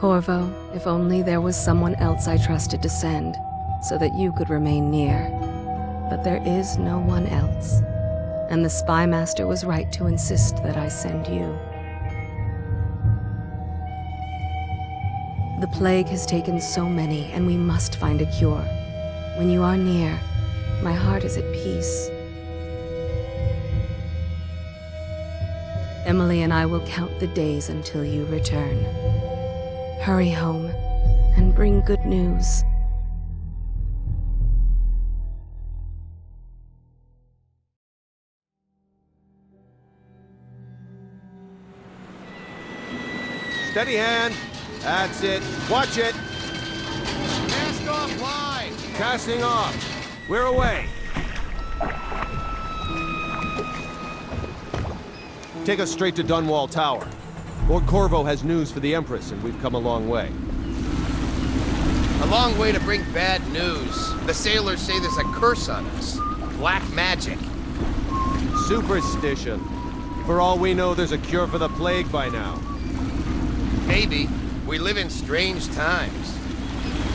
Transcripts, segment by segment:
Corvo, if only there was someone else I trusted to send, so that you could remain near. But there is no one else, and the Spy Master was right to insist that I send you. The plague has taken so many, and we must find a cure. When you are near, my heart is at peace. Emily and I will count the days until you return. Hurry home, and bring good news. Steady hand. That's it. Watch it. Cast off line. Casting off. We're away. Take us straight to Dunwall Tower. Lord Corvo has news for the Empress, and we've come a long way. A long way to bring bad news. The sailors say there's a curse on us. Black magic. Superstition. For all we know, there's a cure for the plague by now. Maybe. We live in strange times.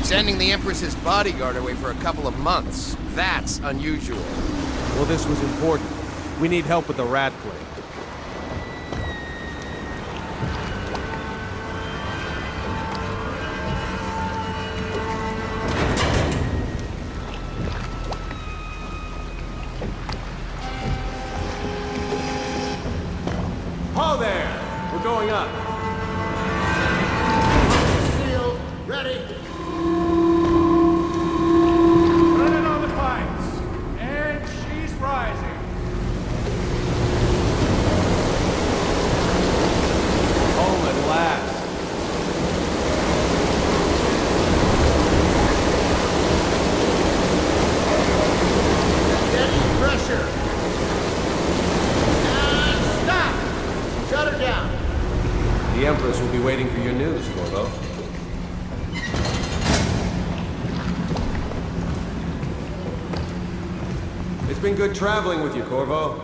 Sending the Empress's bodyguard away for a couple of months. That's unusual. Well, this was important. We need help with the rat plague. Ho there! We're going up. Sealed. Ready. Running on the pipes. And she's rising. Home at last. Steady pressure. And stop. Shut her down. The Empress will be waiting for your news, Corvo. It's been good traveling with you, Corvo.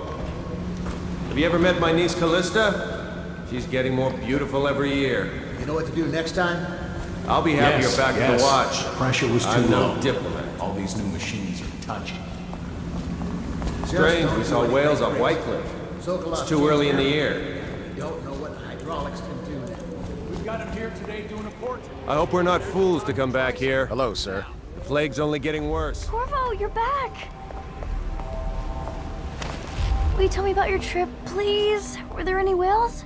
Have you ever met my niece Callista? She's getting more beautiful every year. You know what to do next time? I'll be happy you're back at the watch. Pressure was too I'm low. no diplomat. All these new machines are touchy. Strange, we saw whales off Whitecliff. It's too early in the year. You don't know what hydraulics can do. We've got him here today doing a portrait. I hope we're not fools to come back here. Hello, sir. The plague's only getting worse. Corvo, you're back! Will you tell me about your trip, please? Were there any whales?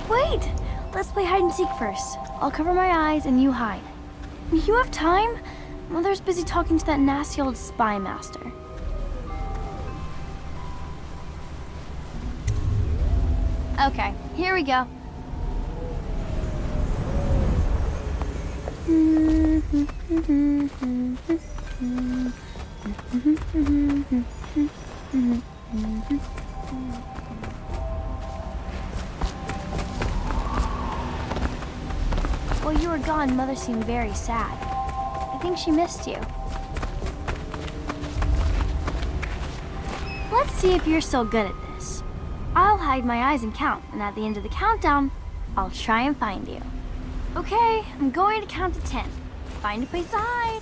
Wait! Let's play hide and seek first. I'll cover my eyes and you hide. You have time? Mother's busy talking to that nasty old spy master. Okay, here we go. While you were gone, Mother seemed very sad. I think she missed you. Let's see if you're still good at this. I'll hide my eyes and count, and at the end of the countdown, I'll try and find you. Okay, I'm going to count to 10. Find a place to hide.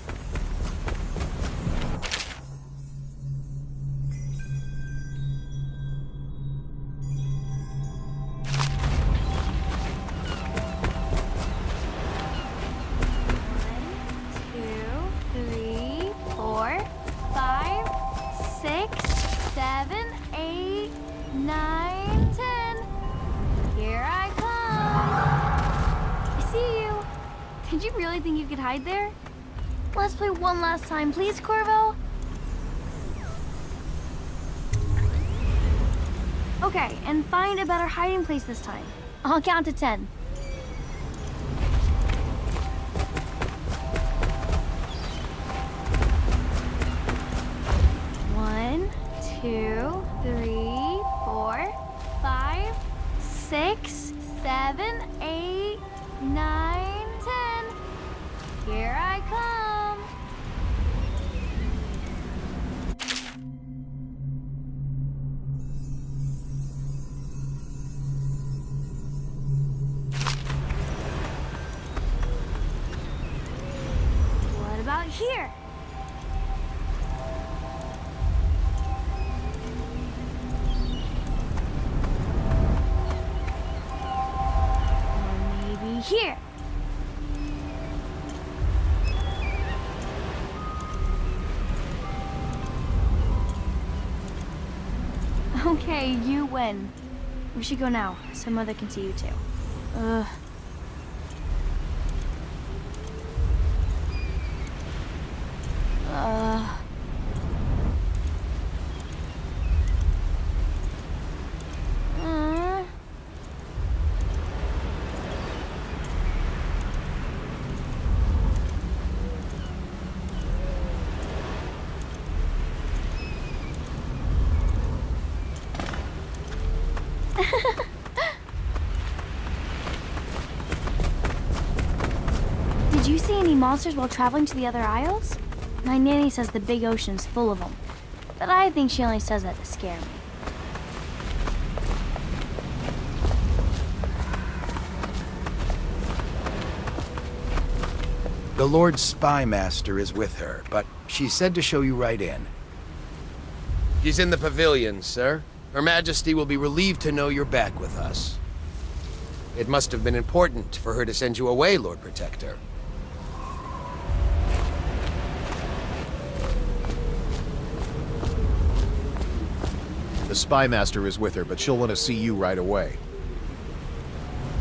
Did you really think you could hide there? Let's play one last time, please, Corvo? Okay, and find a better hiding place this time. I'll count to 10. One, 2, 3, 4, 5, 6, 7, 8, 9, 10. Here I come. Here! Or maybe here. Okay, you win. We should go now, so Mother can see you too. Ugh. Uh. Did you see any monsters while traveling to the other isles? My nanny says the big ocean's full of them, but I think she only says that to scare me. The Lord Spymaster is with her, but she said to show you right in. She's in the pavilion, sir. Her Majesty will be relieved to know you're back with us. It must have been important for her to send you away, Lord Protector. The Spymaster is with her, but she'll want to see you right away.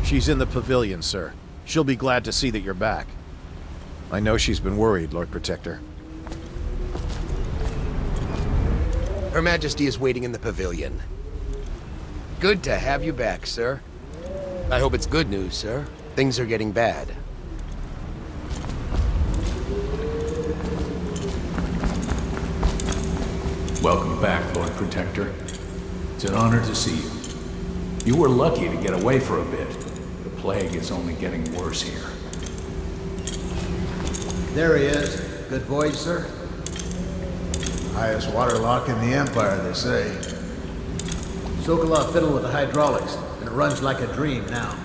She's in the pavilion, sir. She'll be glad to see that you're back. I know she's been worried, Lord Protector. Her Majesty is waiting in the pavilion. Good to have you back, sir. I hope it's good news, sir. Things are getting bad. Welcome back, Lord Protector. It's an honor to see you. You were lucky to get away for a bit. The plague is only getting worse here. There he is. Good voyage, sir. Highest waterlock in the Empire, they say. Sokolov fiddled with the hydraulics, and it runs like a dream now.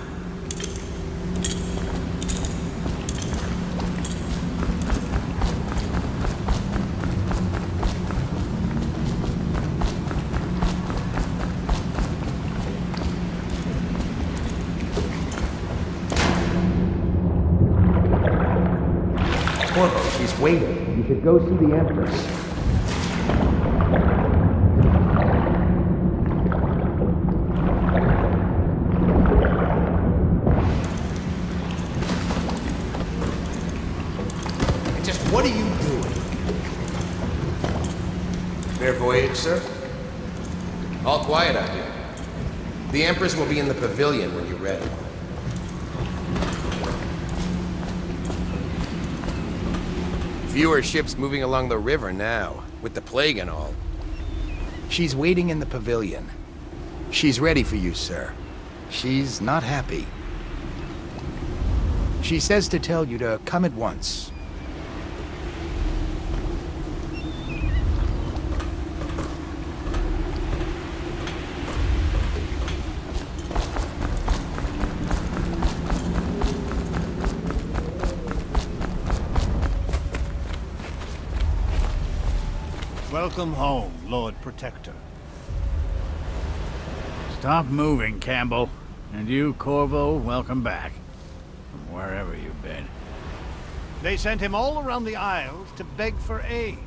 Corvo, she's waiting. You should go see the Empress. Just what are you doing? Fair voyage, sir. All quiet out here. The Empress will be in the pavilion when you're ready. Fewer ships moving along the river now, with the plague and all. She's waiting in the pavilion. She's ready for you, sir. She's not happy. She says to tell you to come at once. Welcome home, Lord Protector. Stop moving, Campbell. And you, Corvo, welcome back. From wherever you've been. They sent him all around the Isles to beg for aid.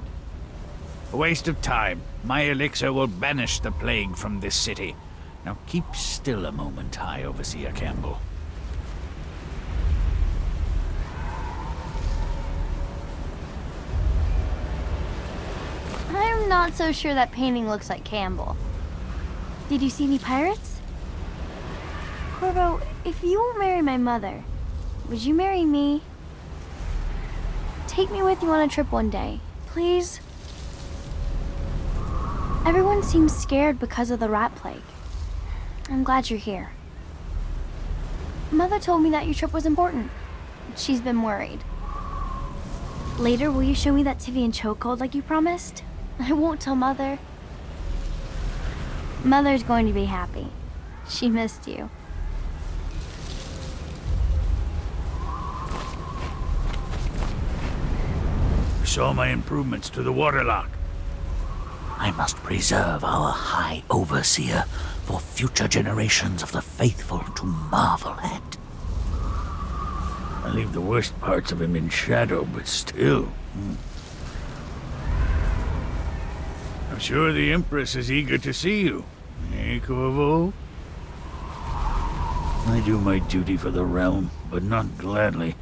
A waste of time. My elixir will banish the plague from this city. Now keep still a moment, High Overseer Campbell. I'm not so sure that painting looks like Campbell. Did you see any pirates? Corvo, if you won't marry my mother, would you marry me? Take me with you on a trip one day, please. Everyone seems scared because of the rat plague. I'm glad you're here. Mother told me that your trip was important. She's been worried. Later, will you show me that Tivian chokehold like you promised? I won't tell Mother. Mother's going to be happy. She missed you. saw my improvements to the waterlock. I must preserve our High Overseer for future generations of the faithful to marvel at. I leave the worst parts of him in shadow, but still. I'm sure the Empress is eager to see you. Eh, Corvo? I do my duty for the realm, but not gladly.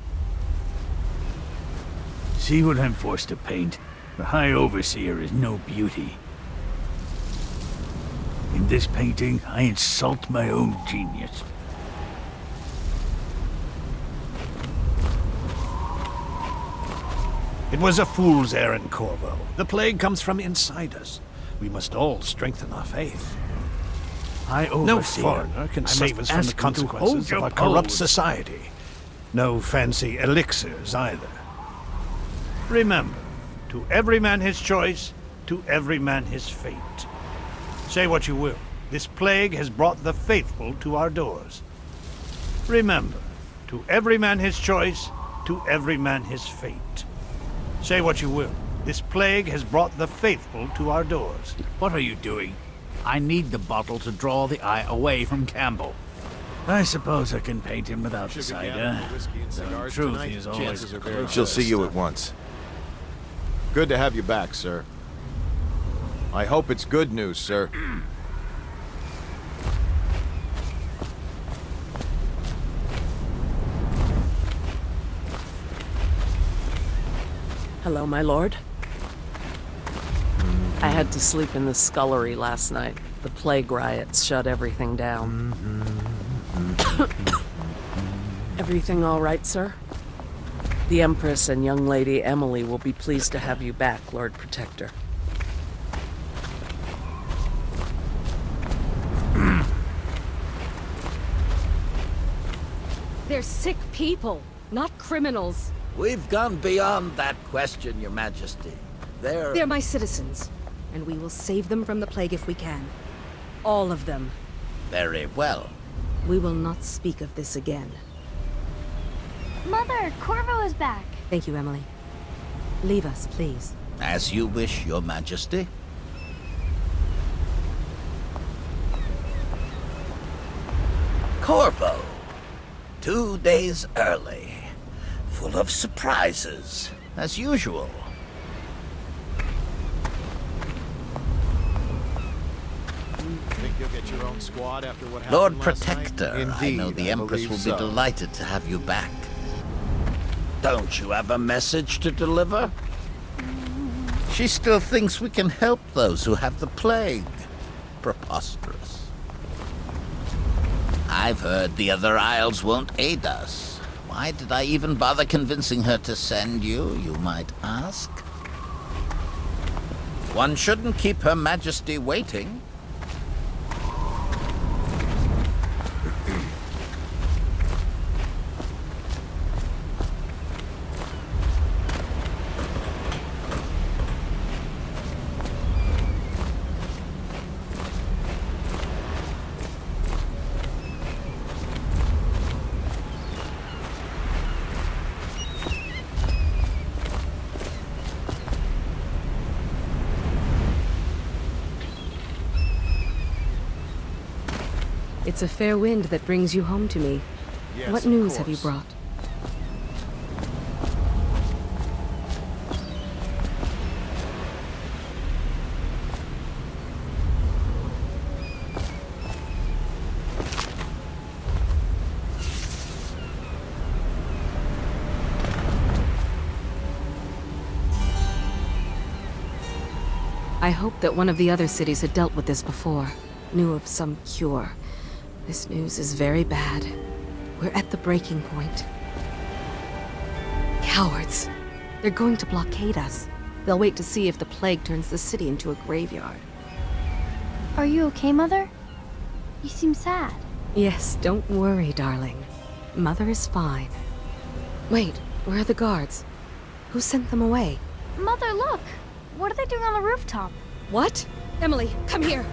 See what I'm forced to paint? The High Overseer is no beauty. In this painting, I insult my own genius. It was a fool's errand, Corvo. The plague comes from inside us. We must all strengthen our faith. High Overseer, No foreigner can save us from the consequences of a corrupt society. No fancy elixirs either. Remember, to every man his choice, to every man his fate. Say what you will, this plague has brought the faithful to our doors. Remember, to every man his choice, to every man his fate. Say what you will, this plague has brought the faithful to our doors. What are you doing? I need the bottle to draw the eye away from Campbell. I suppose I can paint him without the cider. The truth is always She'll see you at once. Good to have you back, sir. I hope it's good news, sir. Hello, my lord. I had to sleep in the scullery last night. The plague riots shut everything down. Everything all right, sir? The Empress and young Lady Emily will be pleased to have you back, Lord Protector. They're sick people, not criminals. We've gone beyond that question, Your Majesty. They're my citizens, and we will save them from the plague if we can. All of them. Very well. We will not speak of this again. Mother, Corvo is back. Thank you, Emily. Leave us, please. As you wish, Your Majesty. Corvo. 2 days early. Full of surprises, as usual. Think you'll get your own squad after what happened Lord last night? Protector, Indeed, I know the Empress will believe be so. delighted to have you back. Don't you have a message to deliver? She still thinks we can help those who have the plague. Preposterous. I've heard the other Isles won't aid us. Why did I even bother convincing her to send you, you might ask? One shouldn't keep Her Majesty waiting. It's a fair wind that brings you home to me. Yes, What of news have you course. brought? I hoped that one of the other cities had dealt with this before, knew of some cure. This news is very bad. We're at the breaking point. Cowards! They're going to blockade us. They'll wait to see if the plague turns the city into a graveyard. Are you okay, Mother? You seem sad. Yes, don't worry, darling. Mother is fine. Wait, where are the guards? Who sent them away? Mother, look! What are they doing on the rooftop? What? Emily, come here!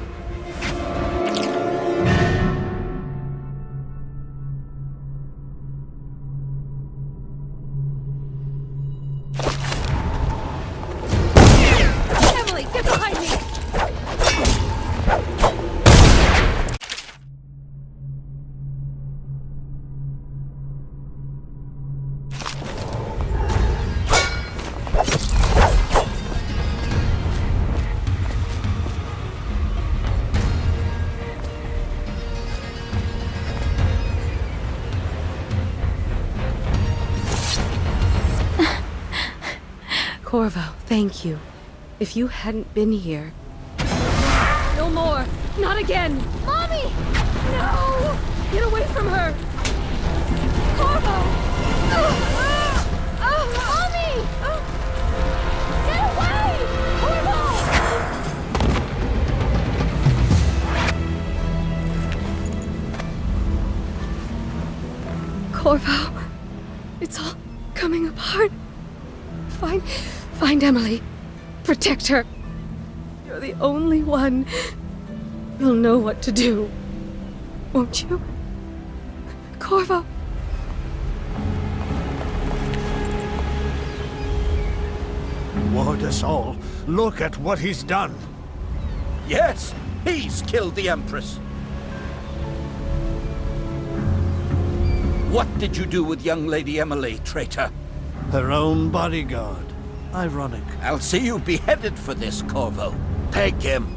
Thank you. If you hadn't been here... No more! Not again! Mommy! No! Get away from her! Corvo! Mommy! Get away! Corvo! Corvo, it's all coming apart. Find Emily. Protect her. You're the only one who'll know what to do. Won't you? Corvo. Ward us all. Look at what he's done. Yes, he's killed the Empress. What did you do with young Lady Emily, traitor? Her own bodyguard. Ironic. I'll see you beheaded for this, Corvo. Peg him.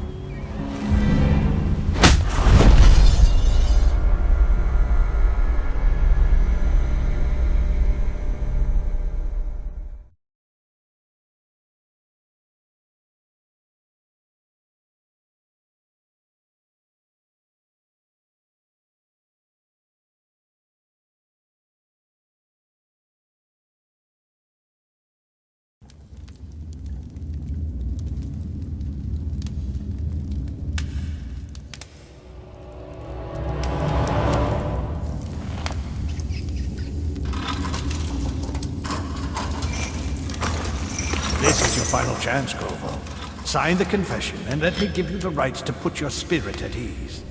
This is your final chance, Corvo. Sign the confession, and let me give you the rights to put your spirit at ease.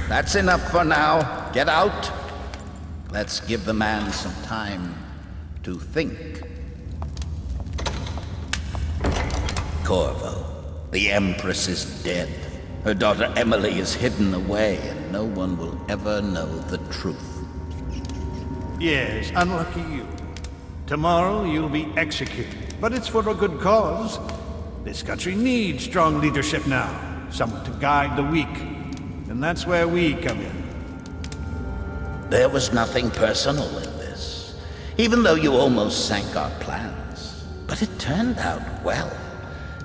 That's enough for now. Get out. Let's give the man some time to think. Corvo, the Empress is dead. Her daughter Emily is hidden away, and no one will ever know the truth. Yes, unlucky you. Tomorrow you'll be executed, but it's for a good cause. This country needs strong leadership now, someone to guide the weak. And that's where we come in. There was nothing personal in this, even though you almost sank our plans. But it turned out well.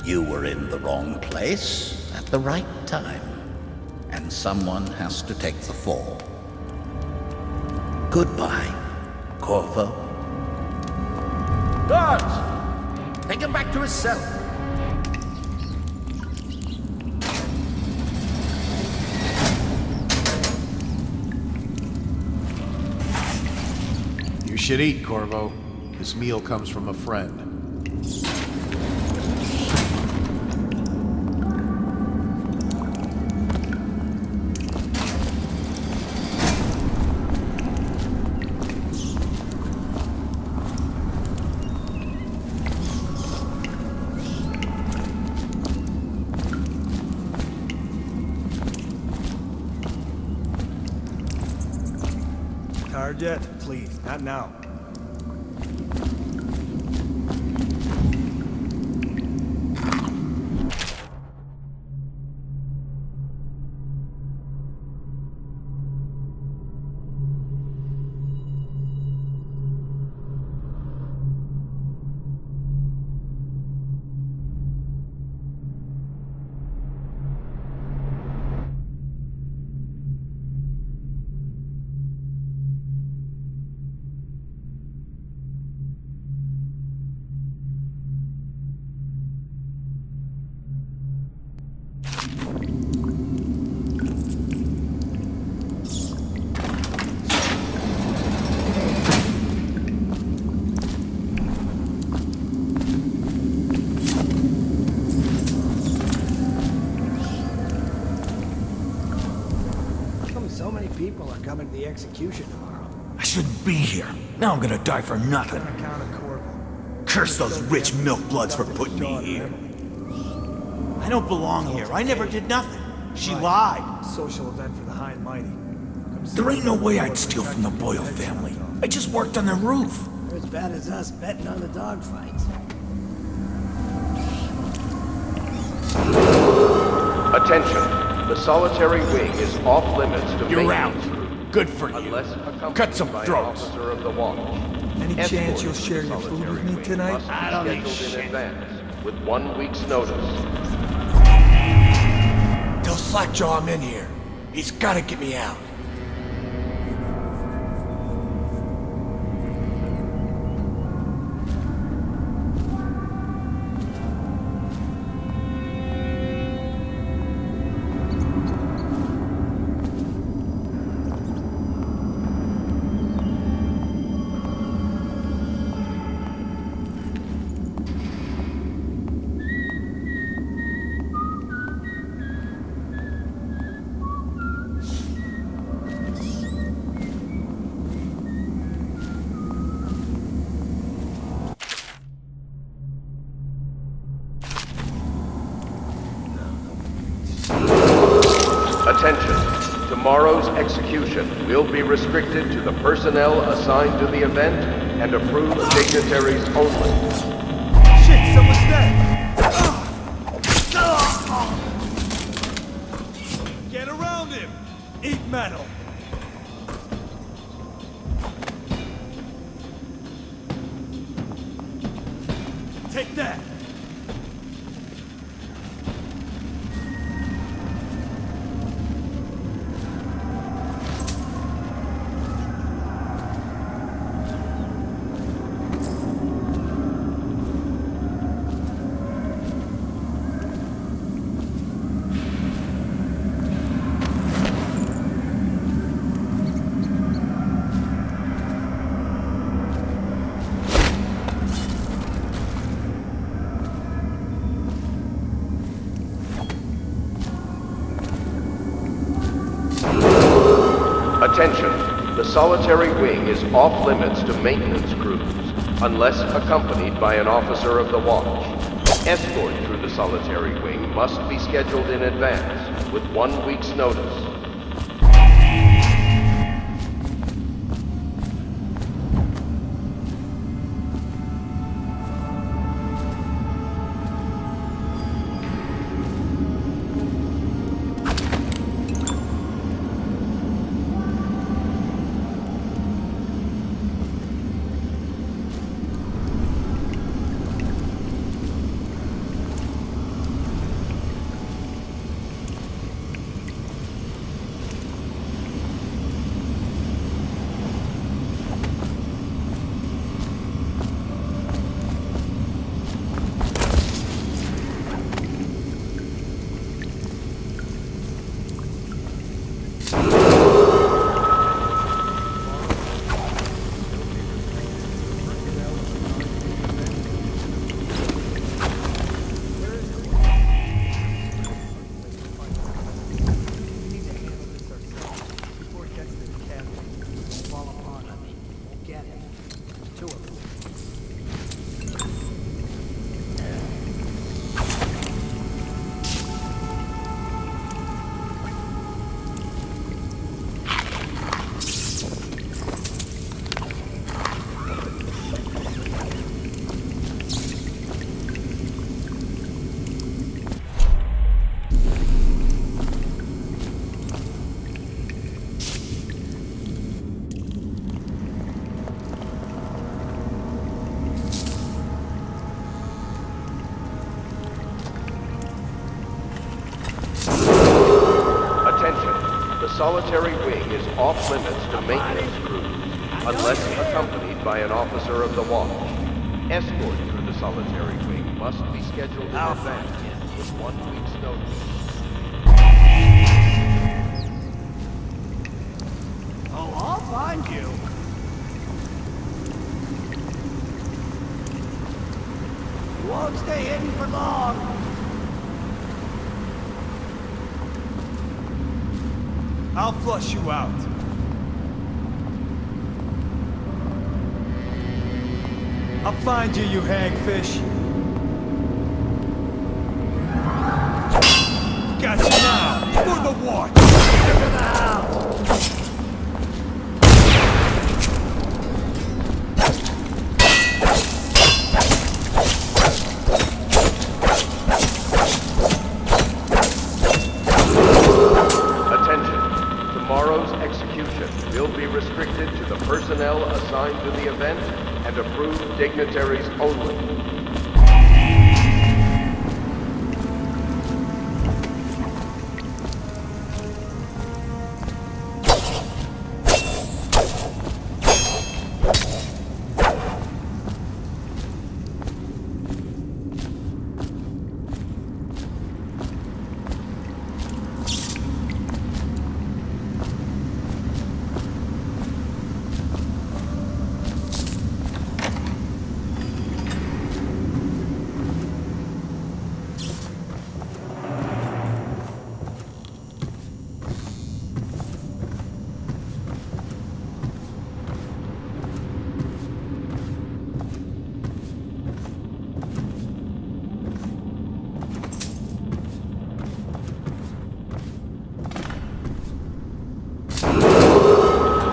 You were in the wrong place at the right time, and someone has to take the fall. Goodbye, Corvo. Guards! Take him back to his cell. You should eat, Corvo. This meal comes from a friend. Target, please, not now. So many people are coming to the execution tomorrow. I shouldn't be here. Now I'm gonna die for nothing. Curse those rich milk bloods for putting me here. I don't belong here. I never did nothing. She lied. Social event for the high and mighty. There ain't no way I'd steal from the Boyle family. I just worked on their roof. They're as bad as us betting on the dogfights. Attention. The solitary wing is off limits to You're maintenance. out. Good for you. Cut some throats. Any chance you'll share your food with me tonight? I don't need shit. With 1 week's notice. Tell Slackjaw I'm in here. He's gotta get me out. Attention. Tomorrow's execution will be restricted to the personnel assigned to the event and approved dignitaries only. Shit, someone's dead! Get around him! Eat metal! Take that! Attention. The solitary wing is off limits to maintenance crews, unless accompanied by an officer of the watch. Escort through the solitary wing must be scheduled in advance, with 1 week's notice. Solitary wing is off limits to maintenance crews, unless accompanied by an officer of the watch. Escort through the solitary wing must be scheduled in advance, with 1 week's notice. Oh, I'll find you. You won't stay hidden for long. I'll flush you out. I'll find you, you hagfish. Got you now, for the watch! Get to the house! Tomorrow's execution assigned to the event and approved dignitaries only.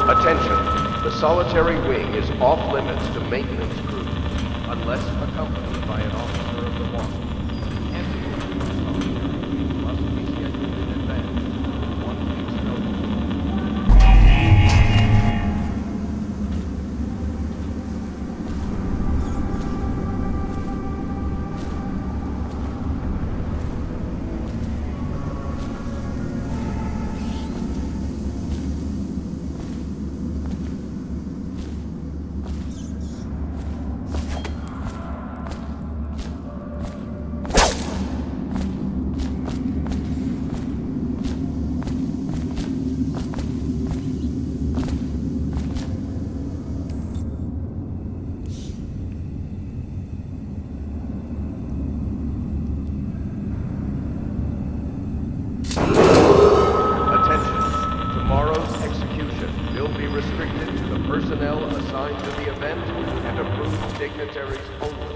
Attention, the solitary wing is off limits to maintenance crews, unless accompanied by an officer of the watch. Entry to the solitary wing must be scheduled in advance, with 1 week's notice. Personnel assigned to the event and approved dignitaries only.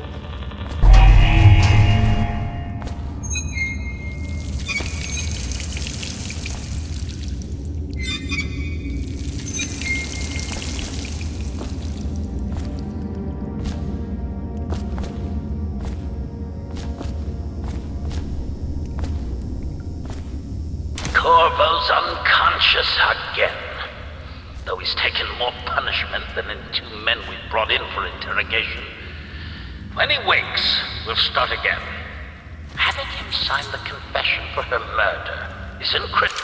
Corvo's unconscious again. Though he's taken more punishment than the 2 men we brought in for interrogation. When he wakes, we'll start again. Having him sign the confession for her murder is incredible.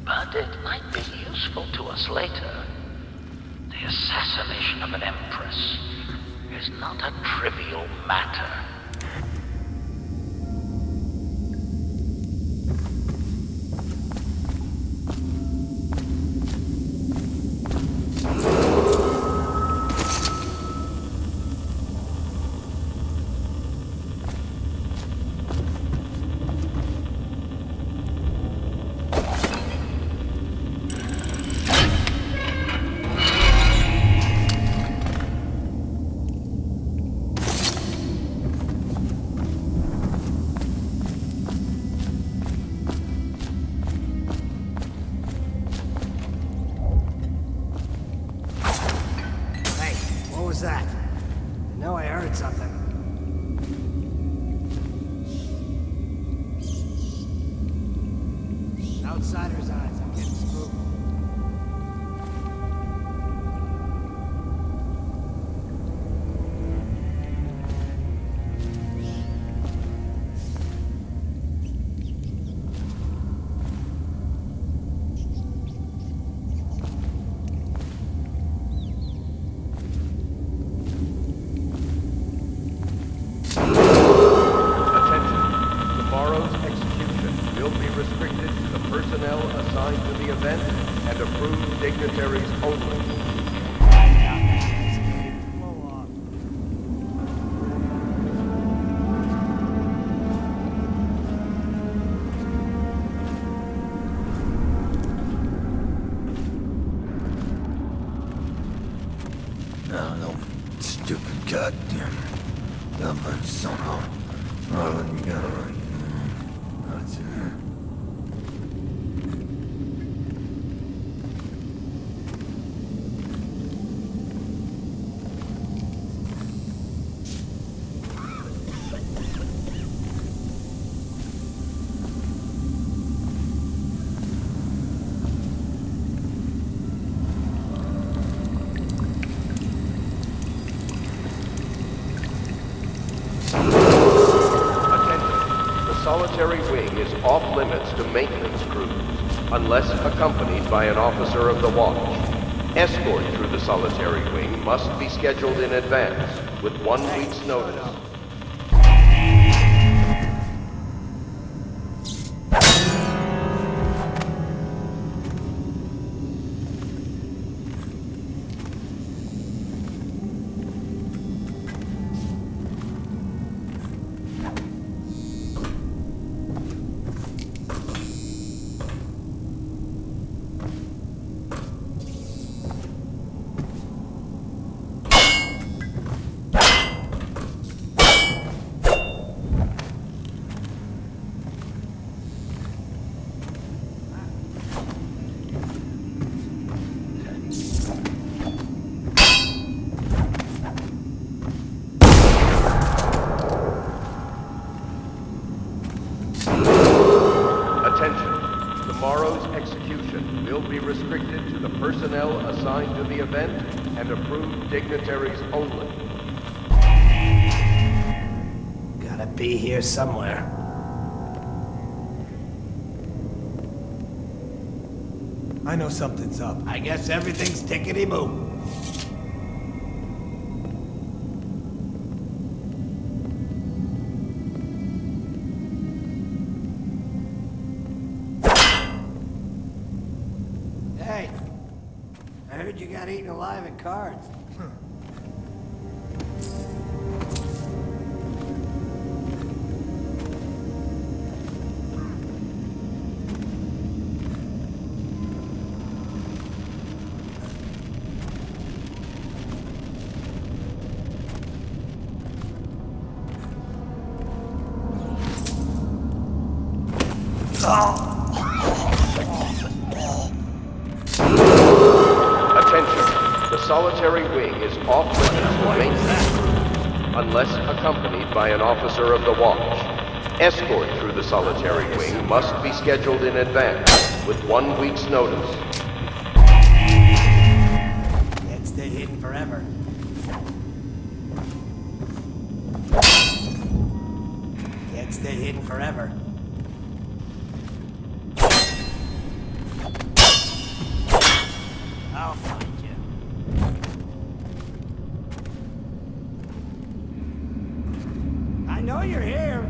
But it might be useful to us later. The assassination of an empress is not a trivial matter. that? I know I heard something. Outsider's eyes, I'm getting spooked. Personnel assigned to the event and approved dignitaries only. No, stupid goddamn. But somehow. You gotta run. That's it. Solitary wing is off limits to maintenance crews, unless accompanied by an officer of the watch. Escort through the solitary wing must be scheduled in advance, with 1 week's notice. Attention. Tomorrow's execution will be restricted to the personnel assigned to the event and approved dignitaries only. Gotta be here somewhere. I know something's up. I guess everything's tickety-boo. Hey, I heard you got eaten alive at cards. Attention. The solitary wing is off limits to maintenance, unless accompanied by an officer of the watch. Escort through the solitary wing must be scheduled in advance, with 1 week's notice. Can't stay hidden forever. Can't stay hidden forever. I'll find you. I know you're here.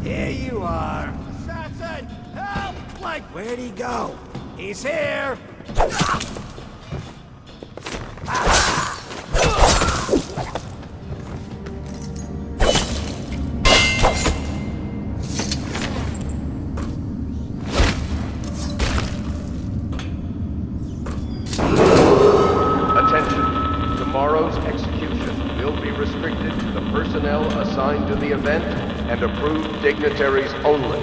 Here you are. Assassin! Help! Like, where'd he go? He's here! Attention. Tomorrow's execution will be restricted to the personnel assigned to the event and approved dignitaries only.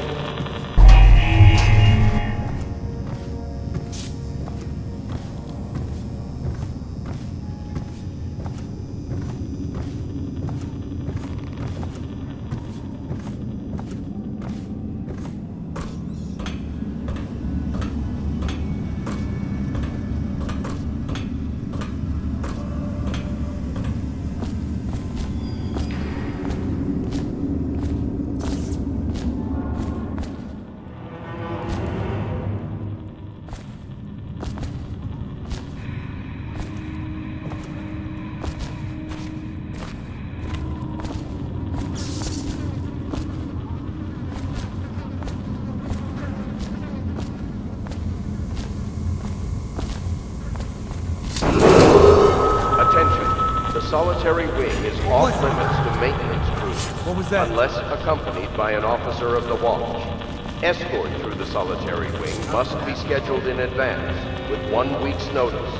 Solitary wing is off limits to maintenance crews. What was that? Unless accompanied by an officer of the watch. Escort through the solitary wing must be scheduled in advance, with 1 week's notice.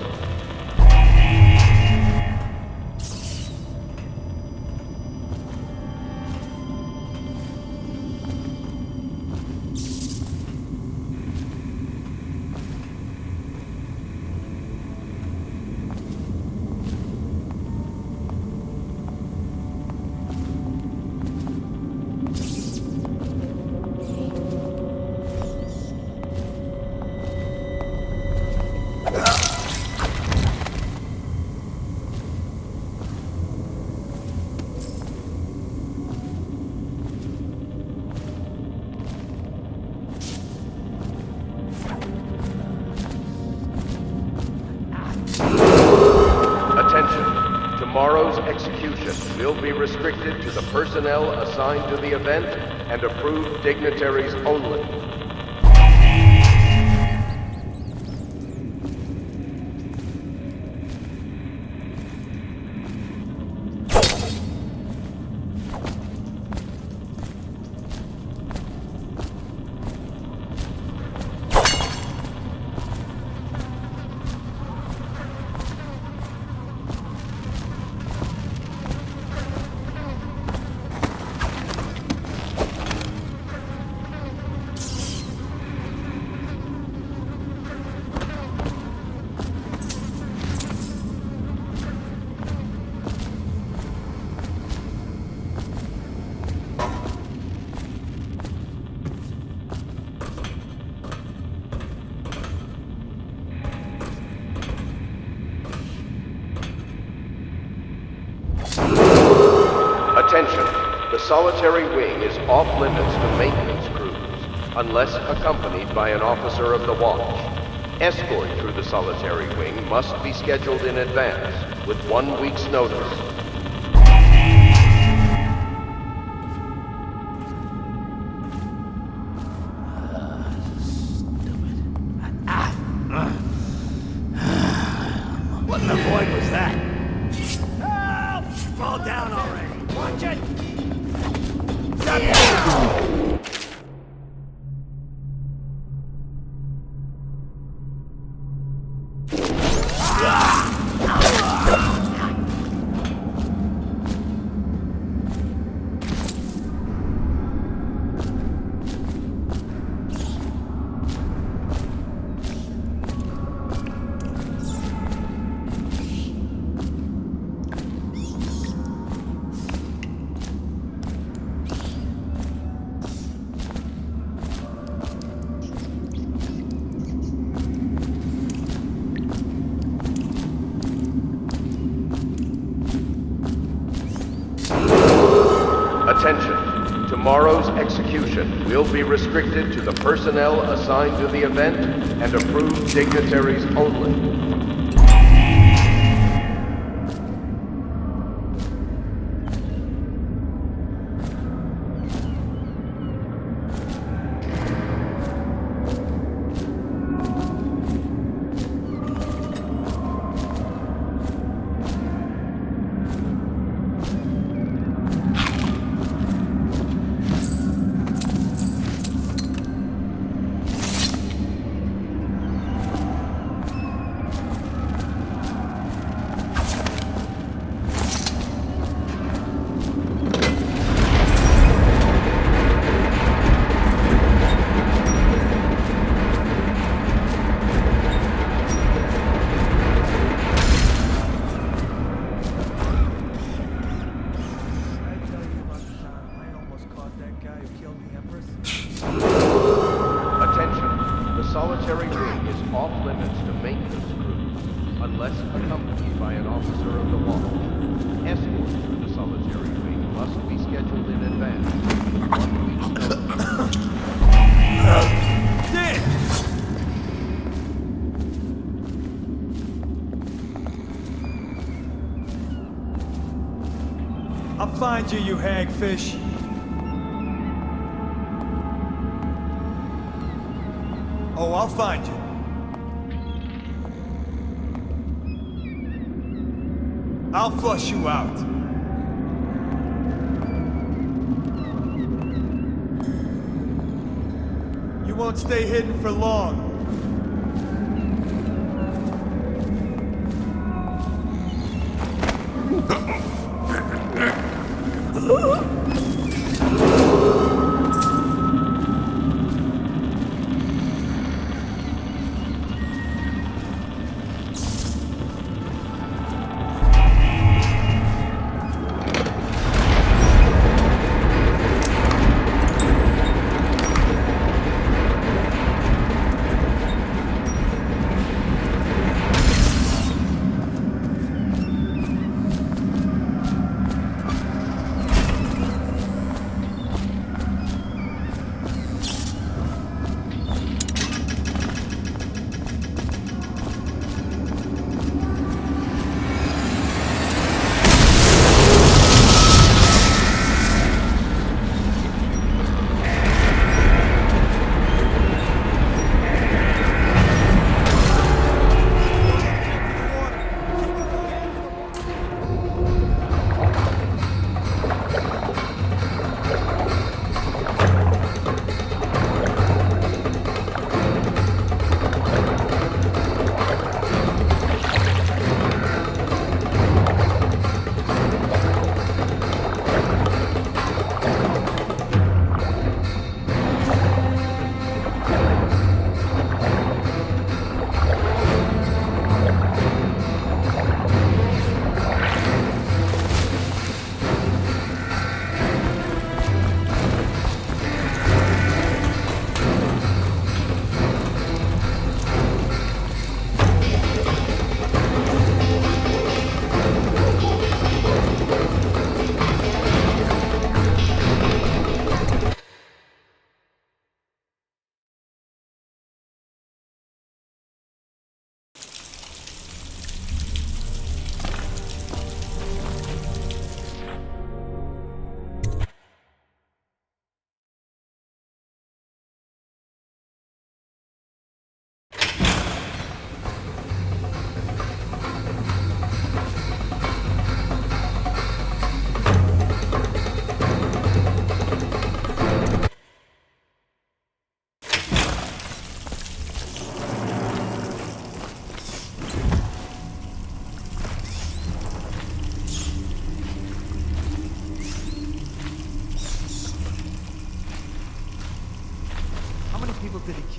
Tomorrow's execution will be restricted to the personnel assigned to the event and approved dignitaries only. Attention, the solitary wing is off limits to maintenance crews, unless accompanied by an officer of the watch. Escort through the solitary wing must be scheduled in advance, with 1 week's notice. What in the void was that? Help! Fall down already! Watch it! Stop it! Attention, tomorrow's execution will be restricted to the personnel assigned to the event and approved dignitaries only. Attention, the solitary wing is off limits to maintenance crews, unless accompanied by an officer of the watch. Escort through the solitary wing must be scheduled in advance. 1 week's notice. I'll find you, you hagfish. Oh, I'll find you. I'll flush you out. You won't stay hidden for long.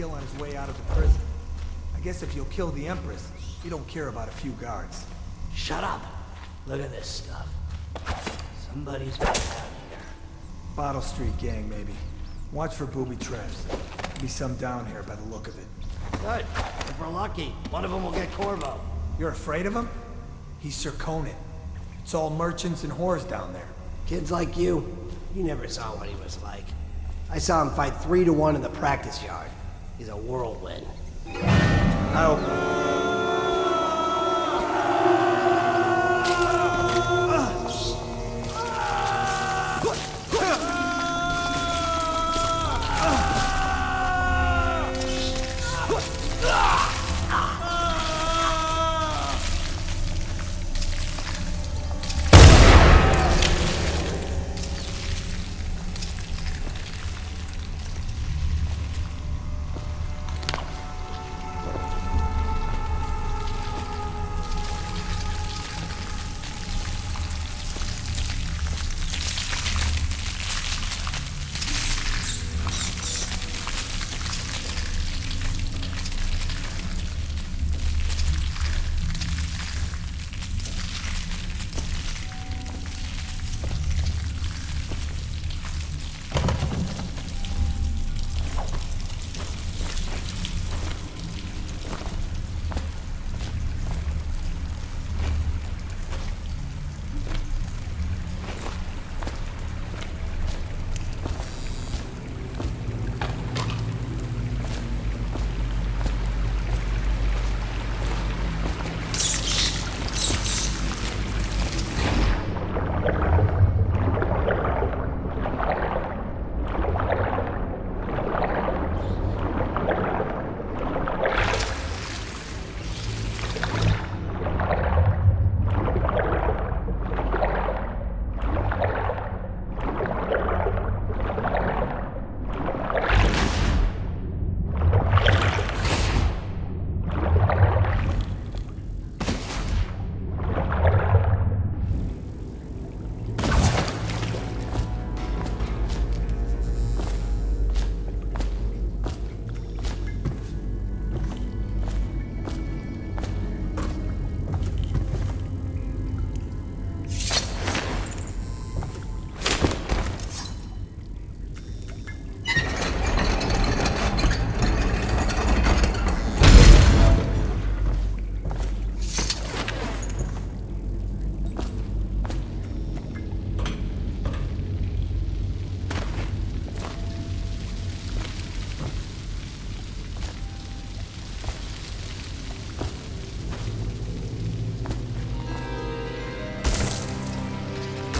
kill on his way out of the prison. I guess if you'll kill the Empress, you don't care about a few guards. Shut up. Look at this stuff. Somebody's been out here. Bottle Street gang, maybe. Watch for booby traps. Be some down here by the look of it. Good. If we're lucky, one of them will get Corvo. You're afraid of him? He's Sir Conan. It's all merchants and whores down there. Kids like you never saw what he was like. I saw him fight 3 to 1 in the practice yard. He's a whirlwind. I hope.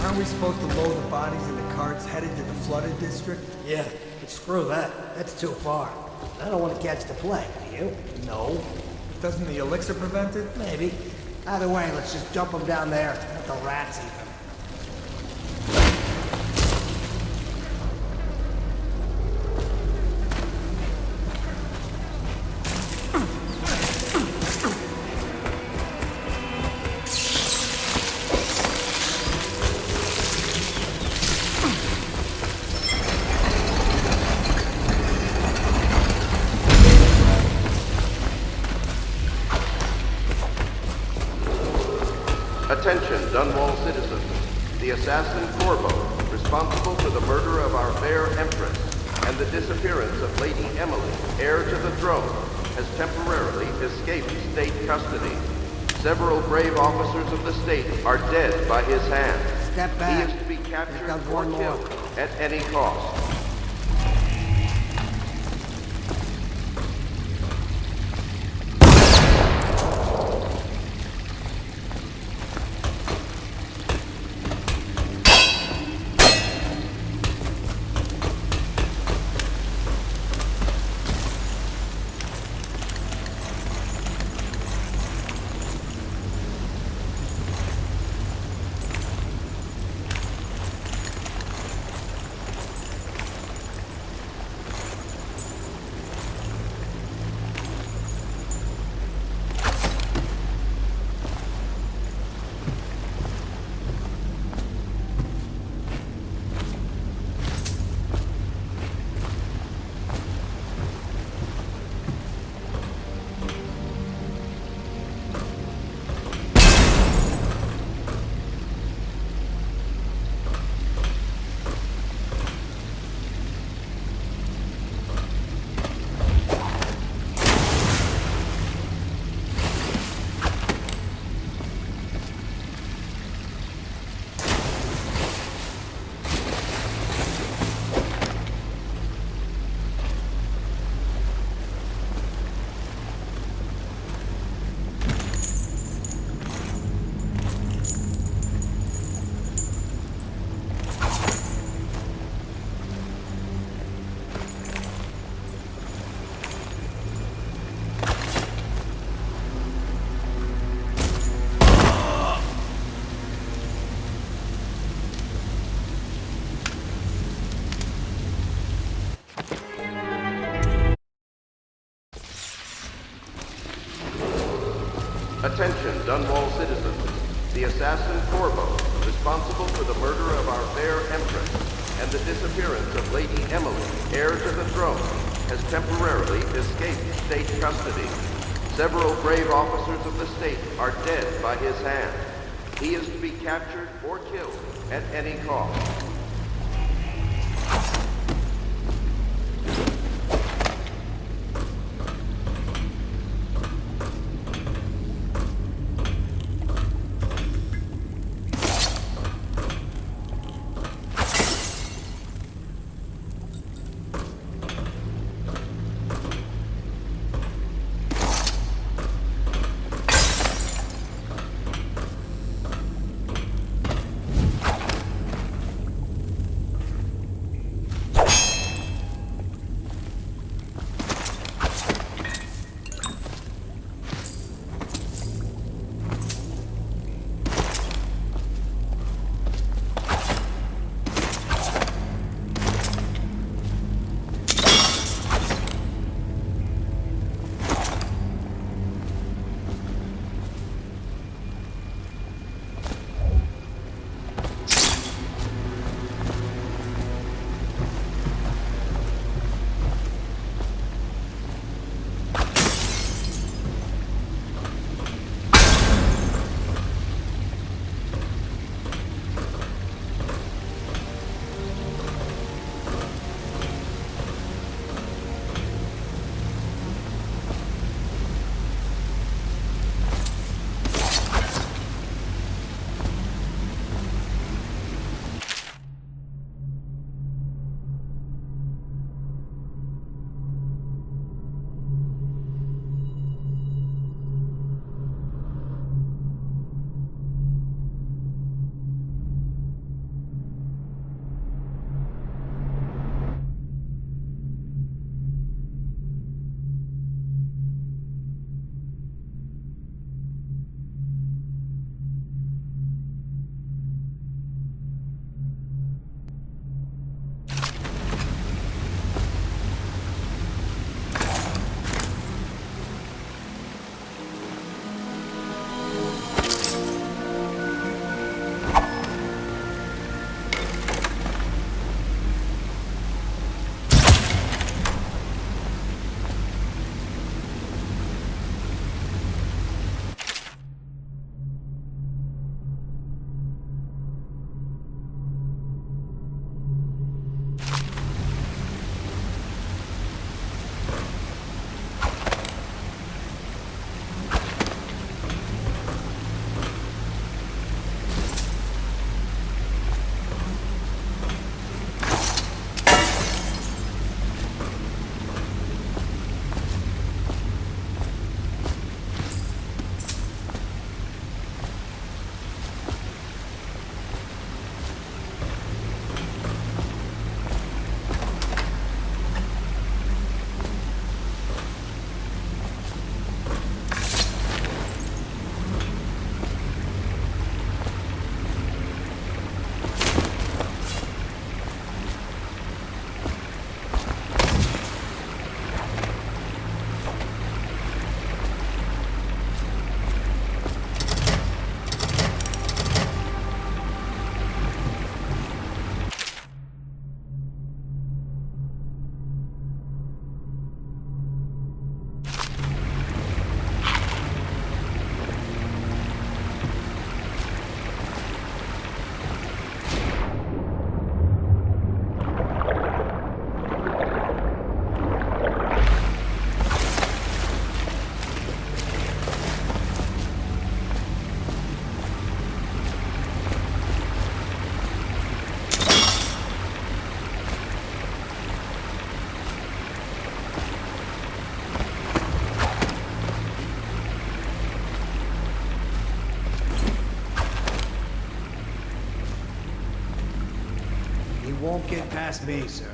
Aren't we supposed to load the bodies into carts headed to the flooded district? Yeah, but screw that. That's too far. I don't want to catch the plague, do you? No. Doesn't the elixir prevent it? Maybe. Either way, let's just dump them down there. Let the rats eat them. Attention, Dunwall citizens. The assassin Corvo, responsible for the murder of our fair Empress and the disappearance of Lady Emily, heir to the throne, has temporarily escaped state custody. Several brave officers of the state are dead by his hand. Step back. He is to be captured comes or one more. killed at any cost. Dunwall citizens, the assassin Corvo, responsible for the murder of our fair Empress and the disappearance of Lady Emily, heir to the throne, has temporarily escaped state custody. Several brave officers of the state are dead by his hand. He is to be captured or killed at any cost. Won't get past me, sir.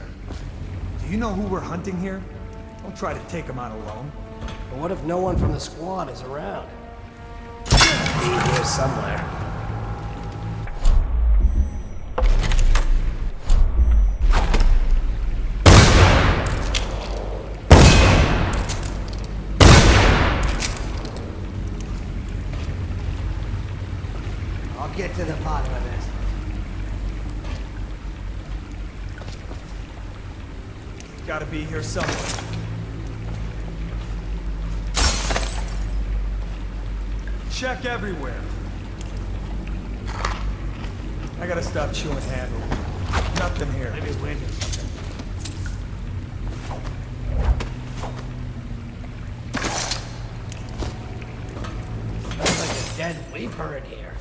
Do you know who we're hunting here? Don't try to take him out alone. But what if no one from the squad is around? Be here somewhere. I'll get to the bottom of this. Gotta be here somewhere. Check everywhere. I gotta stop chewing handle. Nothing here. Maybe windows. Smells like a dead weeper in here.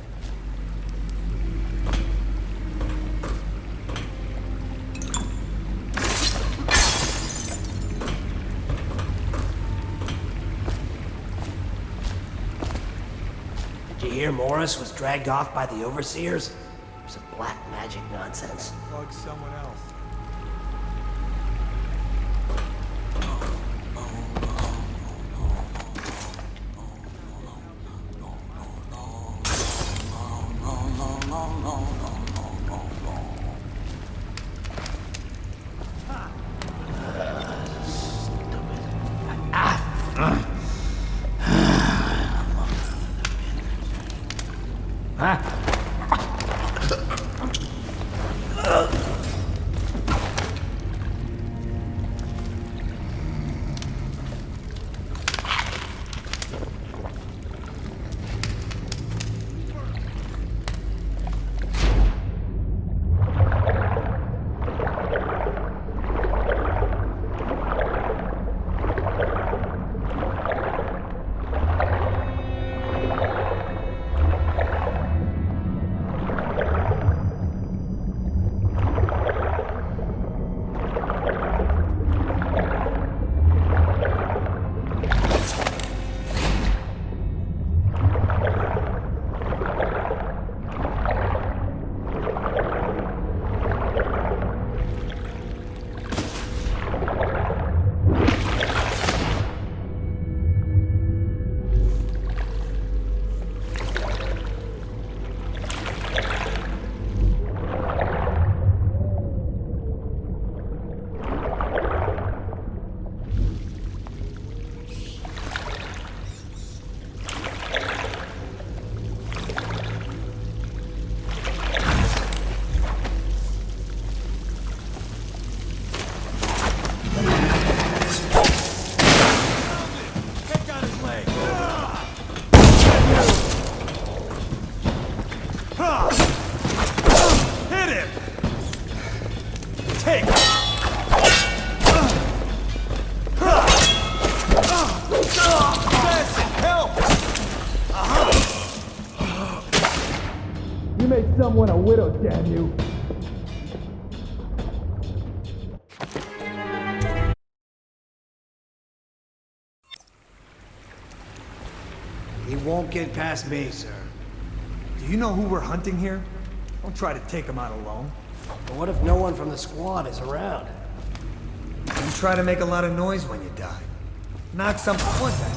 Did you hear Morris was dragged off by the overseers? Some black magic nonsense. Bug someone else. Someone a widow, damn you! He won't get past me, sir. Do you know who we're hunting here? Don't try to take him out alone. But what if no one from the squad is around? You try to make a lot of noise when you die. Knock some wood back.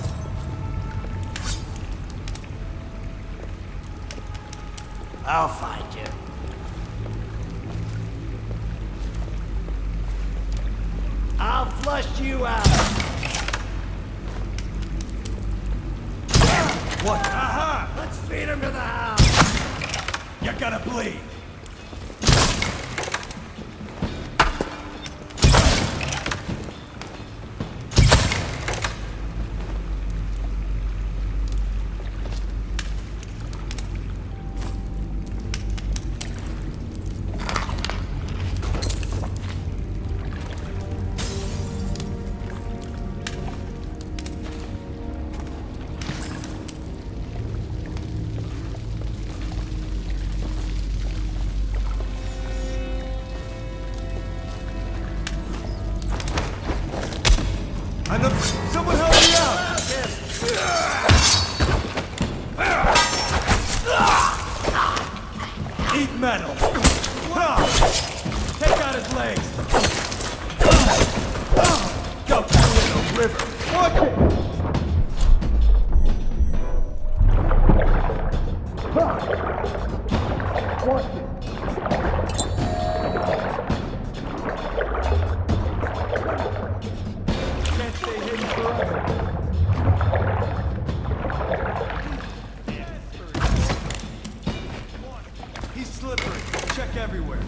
I'll find you. I'll flush you out. What? Aha! Let's feed him to the house. You're gonna bleed. Someone help me out! Eat metal! Take out his legs! Go down in the river! Watch it! Watch it! Can't stay hidden forever. slippery. Check everywhere.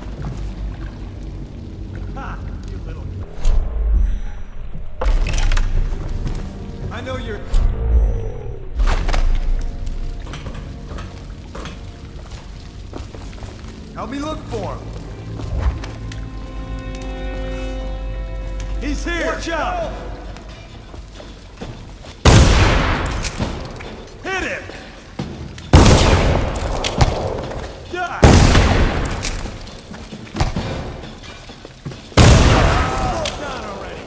Ha! You little... I know you're... Help me look for him. He's here! Watch out! Hit him! Die! Slow down already!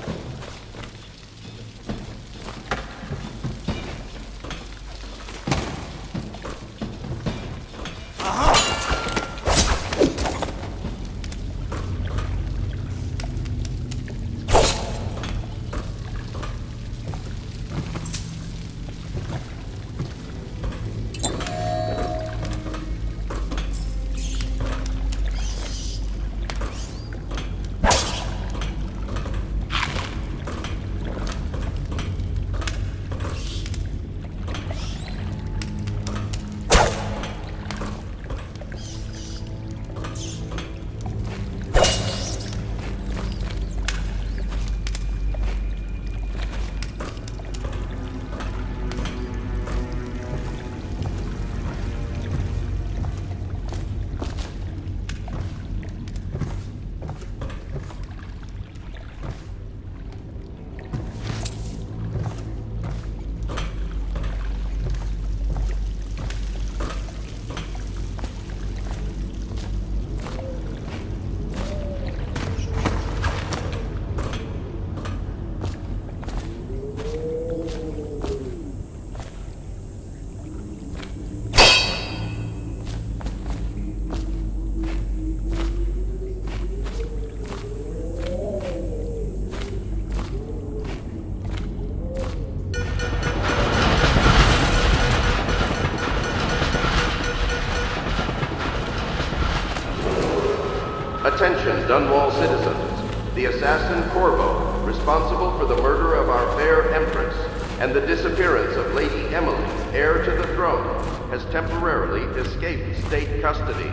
Attention, Dunwall citizens. The assassin Corvo, responsible for the murder of our fair Empress and the disappearance of Lady Emily, heir to the throne, has temporarily escaped state custody.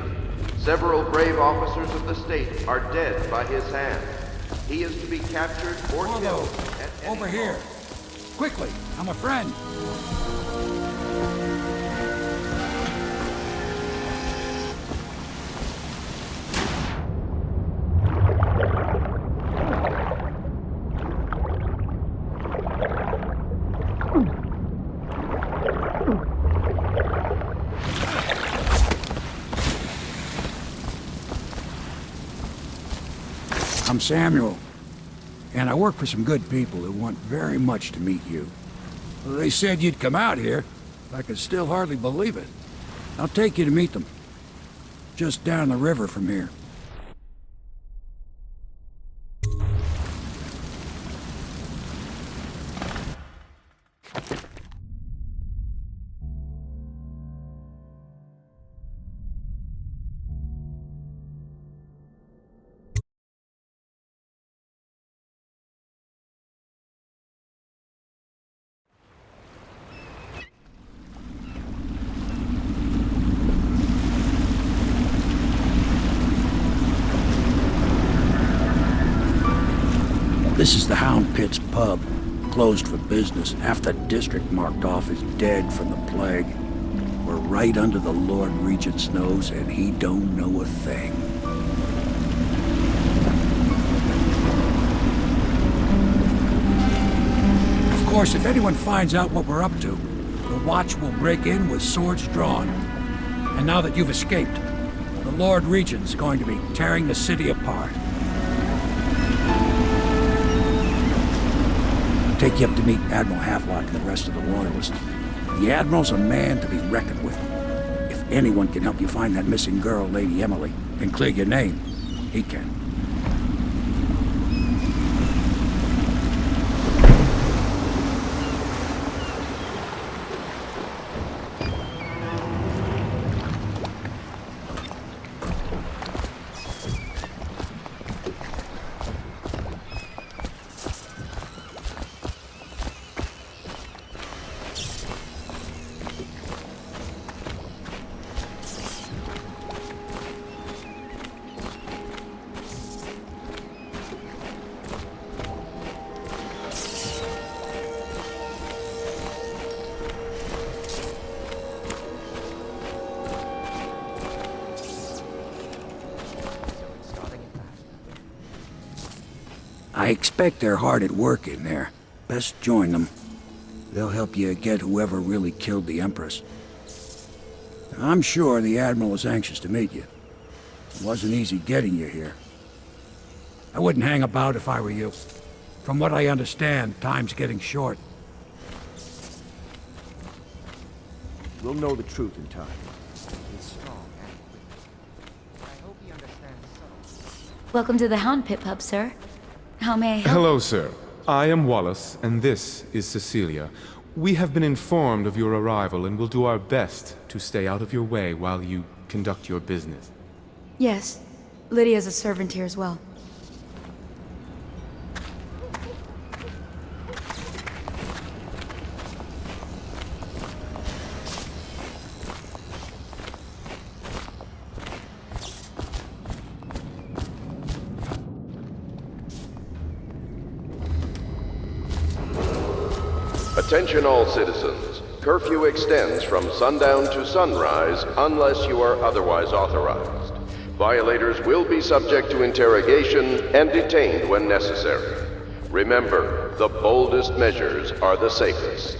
Several brave officers of the state are dead by his hand. He is to be captured or killed at any Over here! Quickly! I'm a friend! I'm Samuel, and I work for some good people who want very much to meet you. They said you'd come out here. I could still hardly believe it. I'll take you to meet them. Just down the river from here. This is the Hound Pit's pub, closed for business. Half the district marked off as dead from the plague. We're right under the Lord Regent's nose, and he don't know a thing. Of course, if anyone finds out what we're up to, the Watch will break in with swords drawn. And now that you've escaped, the Lord Regent's going to be tearing the city apart. Take you up to meet Admiral Havelock and the rest of the Royalists. The Admiral's a man to be reckoned with. If anyone can help you find that missing girl, Lady Emily, and clear your name, he can. I expect they're hard at work in there. Best join them. They'll help you get whoever really killed the Empress. I'm sure the Admiral is anxious to meet you. It wasn't easy getting you here. I wouldn't hang about if I were you. From what I understand, time's getting short. We'll know the truth in time. Welcome to the Hound Pit Pub, sir. How may I help? Hello, sir. I am Wallace, and this is Cecilia. We have been informed of your arrival and will do our best to stay out of your way while you conduct your business. Yes. Lydia's a servant here as well. Attention all citizens. Curfew extends from sundown to sunrise unless you are otherwise authorized. Violators will be subject to interrogation and detained when necessary. Remember, the boldest measures are the safest.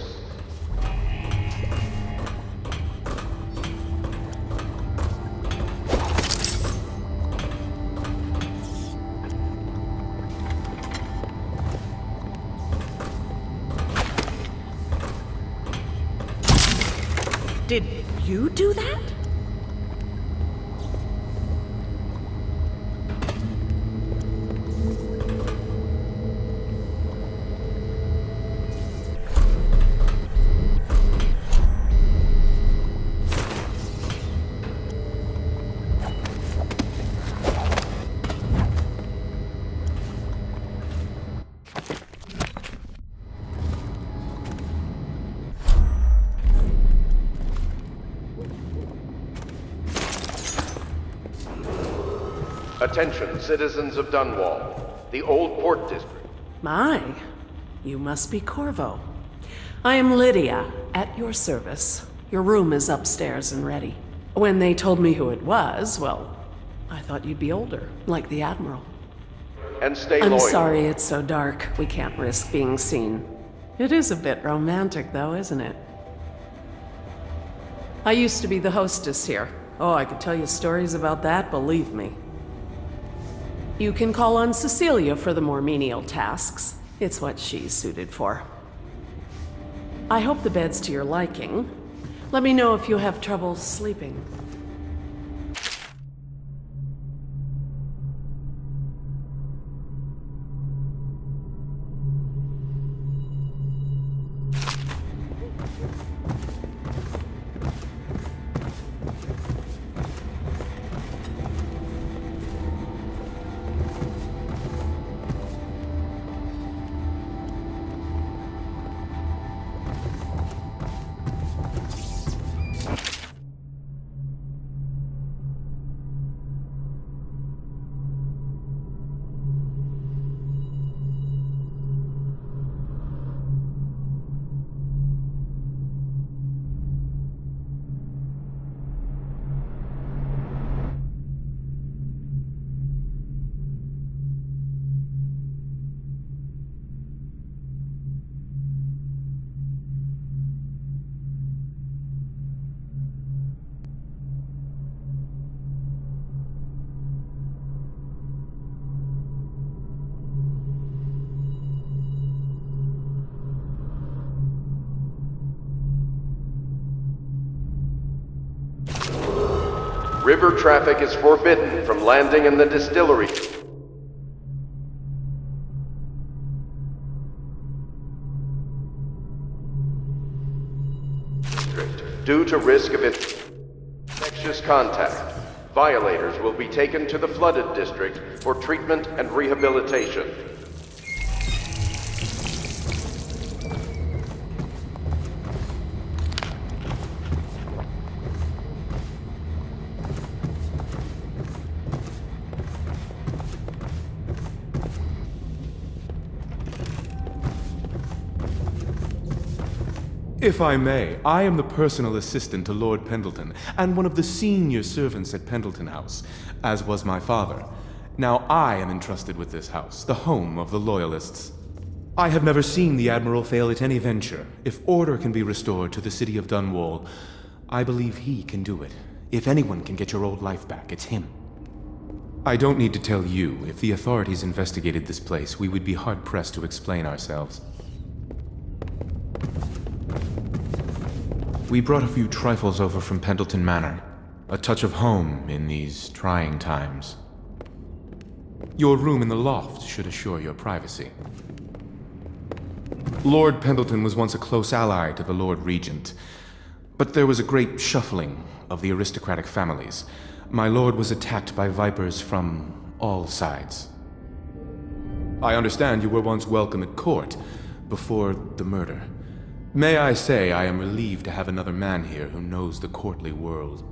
Did you do that? Attention, citizens of Dunwall. The Old Port District. My, you must be Corvo. I am Lydia, at your service. Your room is upstairs and ready. When they told me who it was, well, I thought you'd be older, like the Admiral. And stay I'm loyal. sorry it's so dark. We can't risk being seen. It is a bit romantic, though, isn't it? I used to be the hostess here. Oh, I could tell you stories about that, believe me. You can call on Cecilia for the more menial tasks. It's what she's suited for. I hope the bed's to your liking. Let me know if you have trouble sleeping. River traffic is forbidden from landing in the distillery. Due to risk of infectious contact, violators will be taken to the flooded district for treatment and rehabilitation. If I may, I am the personal assistant to Lord Pendleton, and one of the senior servants at Pendleton House, as was my father. Now I am entrusted with this house, the home of the Loyalists. I have never seen the Admiral fail at any venture. If order can be restored to the city of Dunwall, I believe he can do it. If anyone can get your old life back, it's him. I don't need to tell you, if the authorities investigated this place, we would be hard-pressed to explain ourselves. We brought a few trifles over from Pendleton Manor. A touch of home in these trying times. Your room in the loft should assure your privacy. Lord Pendleton was once a close ally to the Lord Regent, but there was a great shuffling of the aristocratic families. My lord was attacked by vipers from all sides. I understand you were once welcome at court, before the murder. May I say I am relieved to have another man here who knows the courtly world.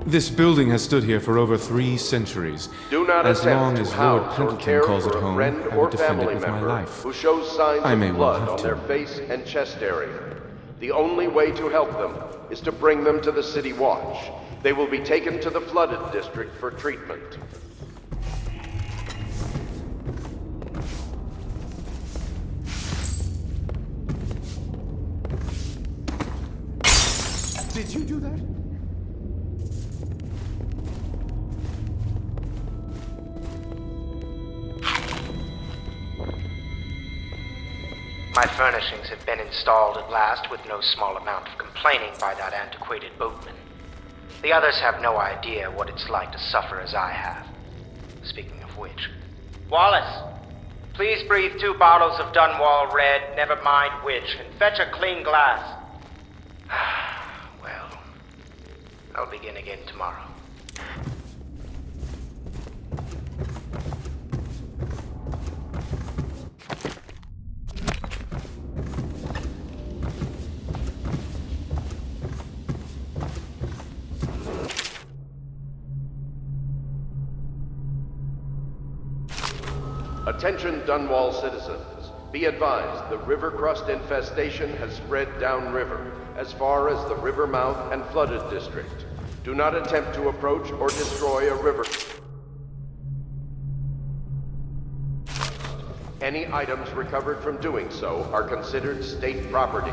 This building has stood here for over 3 centuries. Do not as long attempt as to Lord house or Pendleton care calls it for a home, friend I or would defend it family with my member life. who shows signs I may of well blood have on to. their face and chest area. The only way to help them is to bring them to the City Watch. They will be taken to the flooded district for treatment. Did you do that? My furnishings have been installed at last with no small amount of complaining by that antiquated boatman. The others have no idea what it's like to suffer as I have. Speaking of which... Wallace! Please breathe 2 bottles of Dunwall Red, never mind which, and fetch a clean glass. Well, I'll begin again tomorrow. Attention Dunwall citizens. Be advised, the river crust infestation has spread downriver, as far as the river mouth and flooded district. Do not attempt to approach or destroy a river. Any items recovered from doing so are considered state property.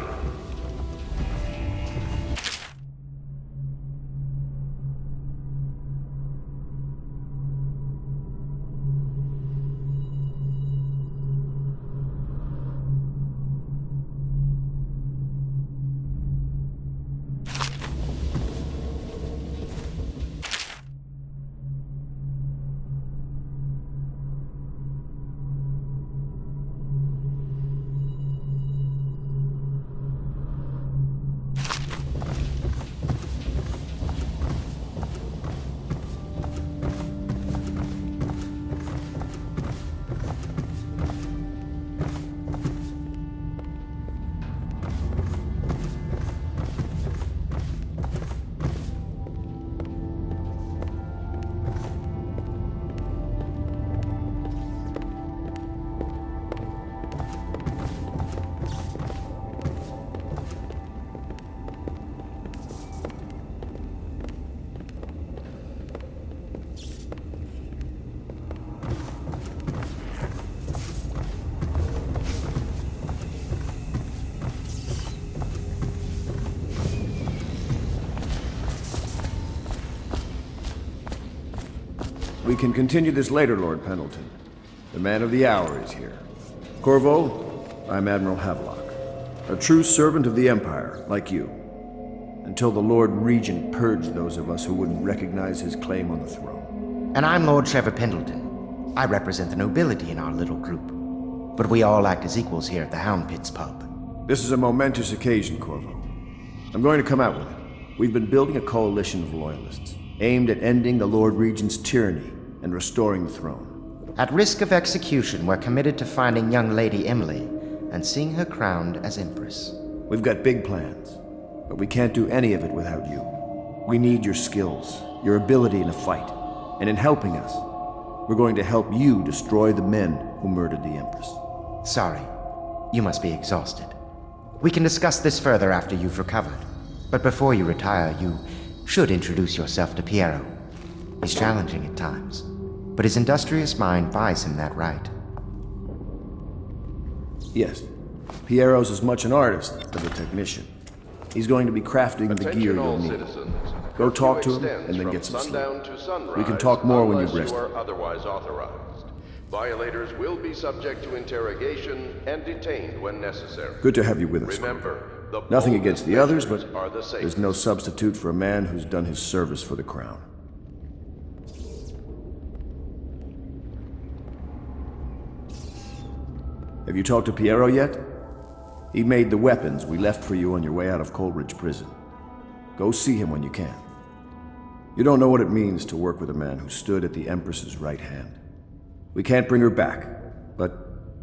We can continue this later, Lord Pendleton. The man of the hour is here. Corvo, I'm Admiral Havelock. A true servant of the Empire, like you. Until the Lord Regent purged those of us who wouldn't recognize his claim on the throne. And I'm Lord Trevor Pendleton. I represent the nobility in our little group. But we all act as equals here at the Hound Pits pub. This is a momentous occasion, Corvo. I'm going to come out with it. We've been building a coalition of loyalists, aimed at ending the Lord Regent's tyranny and restoring the throne. At risk of execution, we're committed to finding young Lady Emily and seeing her crowned as Empress. We've got big plans, but we can't do any of it without you. We need your skills, your ability in a fight, and in helping us, we're going to help you destroy the men who murdered the Empress. Sorry, you must be exhausted. We can discuss this further after you've recovered. But before you retire, you should introduce yourself to Piero. He's challenging at times, but his industrious mind buys him that right. Yes. Piero's as much an artist as a technician. He's going to be crafting the gear you'll need. Go talk to him and then get some sleep. We can talk more when you've rested. You are otherwise authorized. Violators will be subject to interrogation and detained when necessary. Good to have you with us. Remember, nothing against the others, but there's no substitute for a man who's done his service for the crown. Have you talked to Piero yet? He made the weapons we left for you on your way out of Coleridge Prison. Go see him when you can. You don't know what it means to work with a man who stood at the Empress's right hand. We can't bring her back, but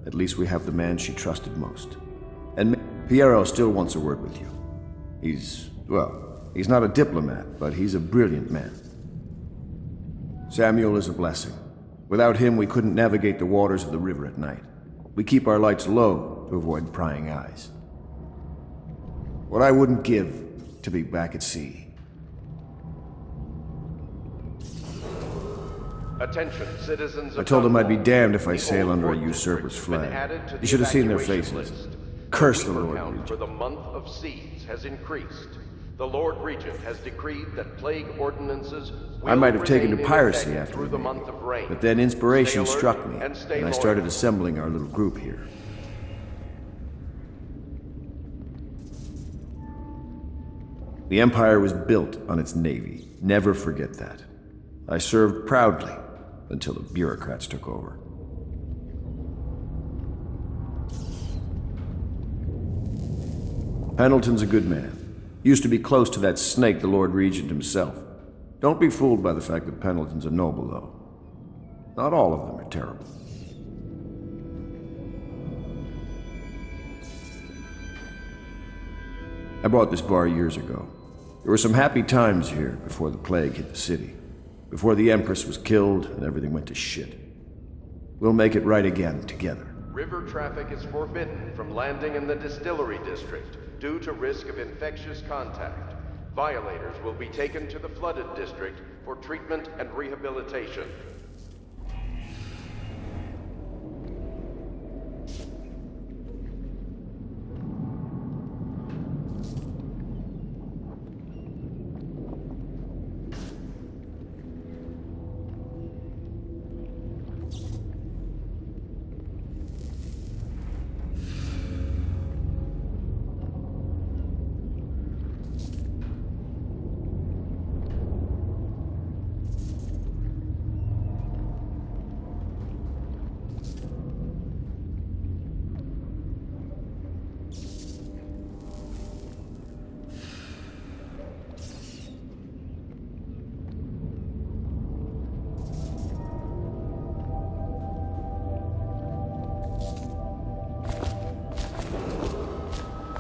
at least we have the man she trusted most. And Piero still wants a word with you. He's not a diplomat, but he's a brilliant man. Samuel is a blessing. Without him, we couldn't navigate the waters of the river at night. We keep our lights low to avoid prying eyes. What I wouldn't give to be back at sea. Attention, citizens. I told them I'd be damned if I sail under a usurper's flag. You should have seen their faces. Curse the Lord Regent. For the month of siege has increased. The Lord Regent has decreed that plague ordinances I might have taken to piracy after the month of rain, but then inspiration struck me, and I started assembling our little group here. The Empire was built on its navy. Never forget that. I served proudly until the bureaucrats took over. Pendleton's a good man. Used to be close to that snake, the Lord Regent himself. Don't be fooled by the fact that Pendleton's a noble, though. Not all of them are terrible. I bought this bar years ago. There were some happy times here before the plague hit the city. Before the Empress was killed and everything went to shit. We'll make it right again, together. River traffic is forbidden from landing in the distillery district due to risk of infectious contact. Violators will be taken to the flooded district for treatment and rehabilitation.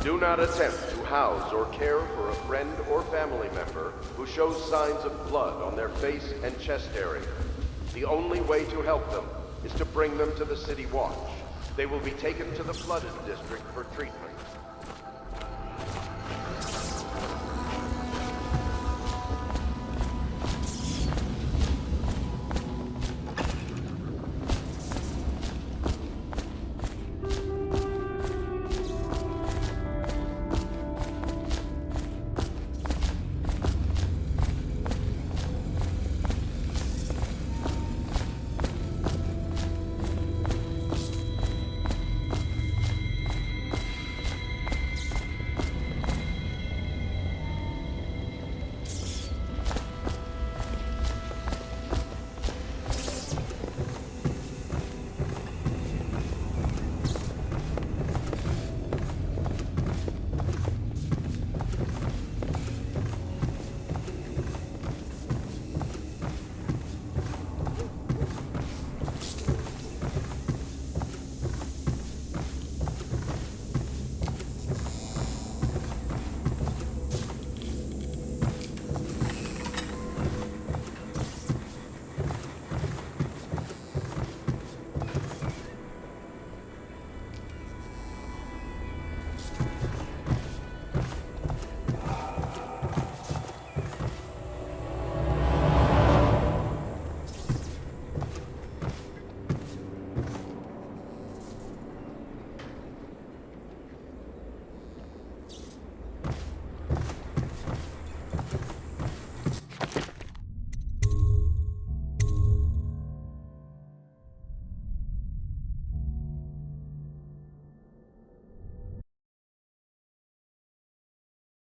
Do not attempt to house or care for a friend or family member who shows signs of blood on their face and chest area. The only way to help them is to bring them to the City Watch. They will be taken to the flooded district for treatment.